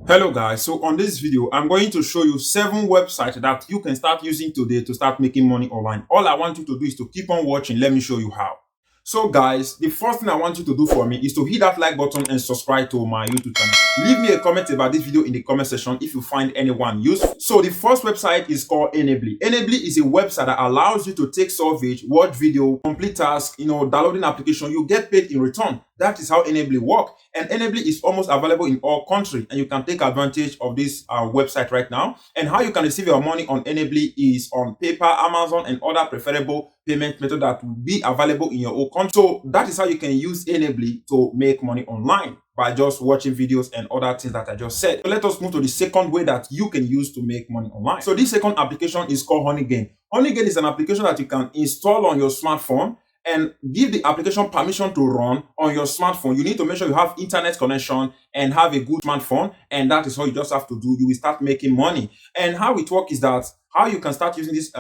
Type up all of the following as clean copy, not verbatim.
Hello guys, so on this video, I'm going to show you 7 websites that you can start using today to start making money online. All I want you to do is to keep on watching. Let me show you how. So guys, the first thing I want you to do for me is to hit that like button and subscribe to my YouTube channel. Leave me a comment about this video in the comment section if you find anyone useful. So the first website is called Enably. Enably is a website that allows you to take surveys, watch video, complete tasks, downloading application. You get paid in return. That is how Enably works. And Enably is almost available in all countries, and you can take advantage of this website right now. And how you can receive your money on Enably is on PayPal, Amazon, and other preferable payment method that will be available in your own country. So that is how you can use Enably to make money online by just watching videos and other things that I just said. So let us move to the second way that you can use to make money online. So this second application is called Honeygain. Honeygain is an application that you can install on your smartphone and give the application permission to run on your smartphone. You need to make sure you have internet connection and have a good smartphone, and that is all you just have to do. You will start making money. And how it works is that how you can start using this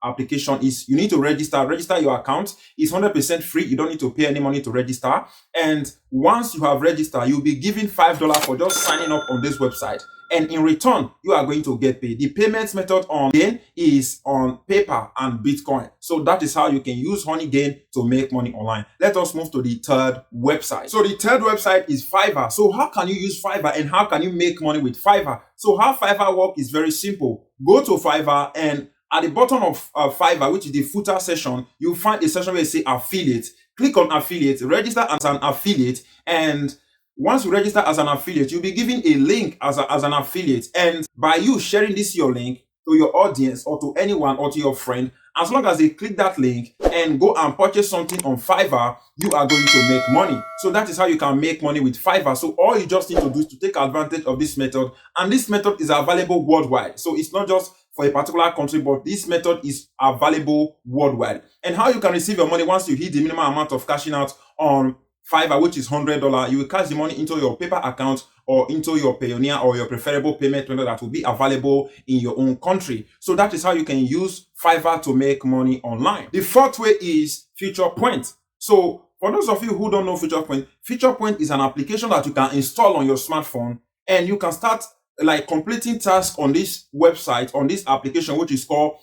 application is you need to register your account. It's 100% free. You don't need to pay any money to register. And once you have registered, you'll be given $5 for just signing up on this website. And in return, you are going to get paid. The payments method on Gain is on PayPal and Bitcoin. So that is how you can use Honeygain to make money online. Let us move to the third website. So the third website is Fiverr. So how can you use Fiverr and how can you make money with Fiverr? So how Fiverr works is very simple. Go to Fiverr, and at the bottom of Fiverr, which is the footer section, you'll find a section where it says affiliate. Click on affiliate, register as an affiliate, and once you register as an affiliate, you'll be given a link as an affiliate. And by you sharing your link to your audience or to anyone or to your friend, as long as they click that link and go and purchase something on Fiverr, you are going to make money. So that is how you can make money with Fiverr. So all you just need to do is to take advantage of this method. And this method is available worldwide. So it's not just for a particular country, but this method is available worldwide. And how you can receive your money once you hit the minimum amount of cashing out on Fiverr, which is $100, you will cash the money into your PayPal account or into your Payoneer or your preferable payment method that will be available in your own country. So that is how you can use Fiverr to make money online. The fourth way is Future Point. So for those of you who don't know Future Point is an application that you can install on your smartphone, and you can start like completing tasks on this website, on this application, which is called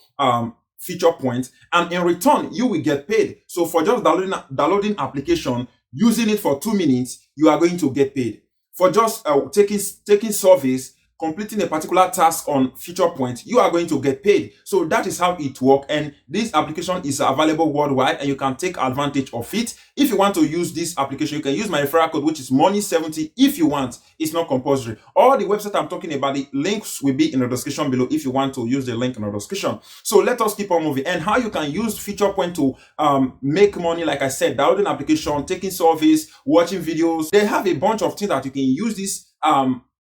Future Point, and in return you will get paid. So for just downloading application, using it for 2 minutes, you are going to get paid. For just taking surveys, completing a particular task on Future Point, you are going to get paid. So that is how it works, and this application is available worldwide, and you can take advantage of it. If you want to use this application, you can use my referral code, which is money70 if you want. It's not compulsory. All the website I'm talking about, the links will be in the description below if you want to use the link in the description. So let us keep on moving. And how you can use Future Point to make money, like I said, downloading application, taking surveys, watching videos. They have a bunch of things that you can use this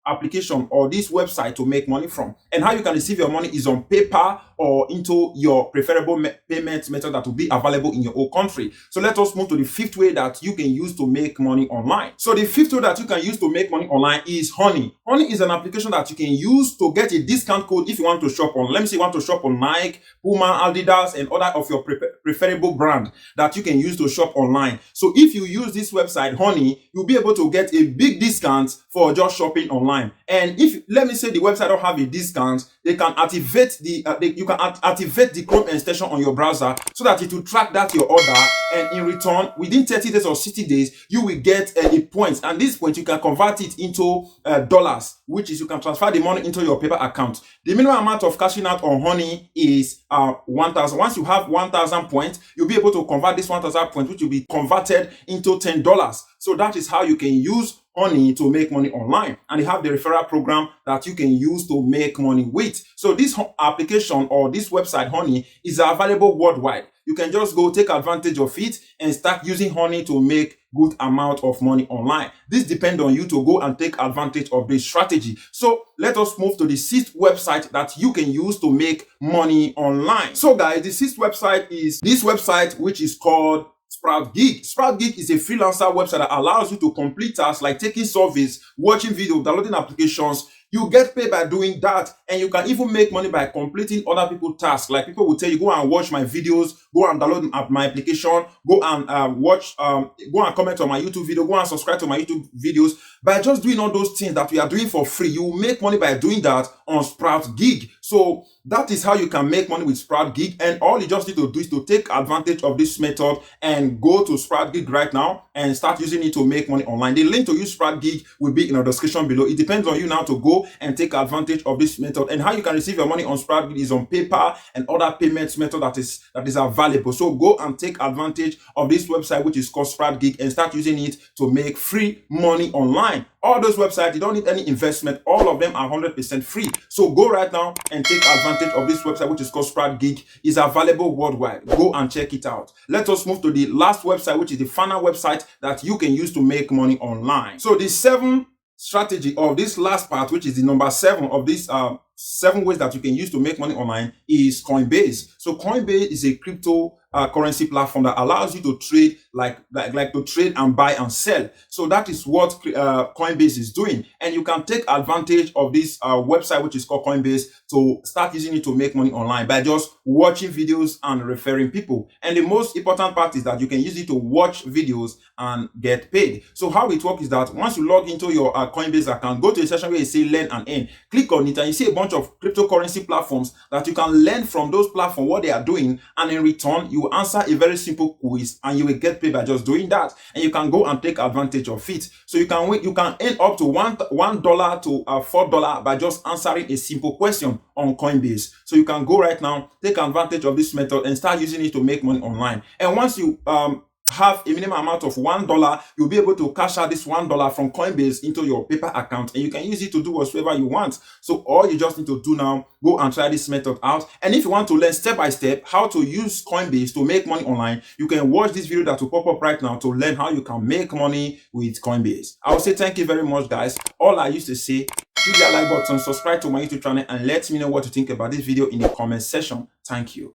application or this website to make money from. And how you can receive your money is on PayPal or into your preferable payment method that will be available in your own country. So let us move to the fifth way that you can use to make money online. So the fifth way that you can use to make money online is Honey. Honey is an application that you can use to get a discount code if you want to shop on, let me say you want to shop on Nike, Puma, Adidas, and other of your preferable brand that you can use to shop online. So if you use this website, Honey, you'll be able to get a big discount for just shopping online. And if, let me say, the website don't have a discount, they can activate you can activate the Chrome extension on your browser so that it will track that your order, and in return, within 30 days or 60 days, you will get a point. And this point, you can convert it into dollars, which is you can transfer the money into your PayPal account. The minimum amount of cashing out on Honey is 1,000. Once you have 1,000 points, you'll be able to convert this 1,000 points, which will be converted into $10. So that is how you can use Honey to make money online. And they have the referral program that you can use to make money with. So this application or this website, Honey, is available worldwide. You can just go take advantage of it and start using Honey to make good amount of money online. This depends on you to go and take advantage of this strategy. So let us move to the sixth website that you can use to make money online. So guys, the sixth website is this website, which is called SproutGig. SproutGig is a freelancer website that allows you to complete tasks like taking surveys, watching videos, downloading applications. You get paid by doing that, and you can even make money by completing other people's tasks. Like people will tell you, go and watch my videos, go and download my application, go and go and comment on my YouTube video, go and subscribe to my YouTube videos. by just doing all those things that we are doing for free. You will make money by doing that on Sprout Gig. So that is how you can make money with Sprout Gig, and all you just need to do is to take advantage of this method and go to Sprout Gig right now and start using it to make money online. The link to use Sprout Gig will be in the description below. It depends on you now to go and take advantage of this method, and how you can receive your money on Sprout Gig is on PayPal and other payments method that is available. So go and take advantage of this website, which is called Sprout Gig, and start using it to make free money online. All those websites, you don't need any investment. All of them are 100% free. So go right now and take advantage of this website, which is called Sprout Gig. It's available worldwide. Go and check it out. Let us move to the last website, which is the final website that you can use to make money online. So the 7 strategy of this last part, which is the number 7 of this 7 ways that you can use to make money online, is Coinbase. So Coinbase is a crypto currency platform that allows you to trade, like to trade and buy and sell. So that is what Coinbase is doing, and you can take advantage of this website, which is called Coinbase, to start using it to make money online by just watching videos and referring people. And the most important part is that you can use it to watch videos and get paid. So how it works is that once you log into your Coinbase account, go to a section where you say learn and earn, click on it, and you see a bunch of cryptocurrency platforms that you can learn from those platforms what they are doing, and in return you will answer a very simple quiz and you will get paid by just doing that, and you can go and take advantage of it. So you can earn up to $1 to $4 by just answering a simple question on Coinbase. So you can go right now, take advantage of this method and start using it to make money online. And once you have a minimum amount of $1, you'll be able to cash out this $1 from Coinbase into your paper account, and you can use it to do whatever you want. So all you just need to do now, go and try this method out. And if you want to learn step by step how to use Coinbase to make money online, you can watch this video that will pop up right now to learn how you can make money with Coinbase. I will say thank you very much, guys. All I used to say, click that like button, subscribe to my YouTube channel, and let me know what you think about this video in the comment section. Thank you.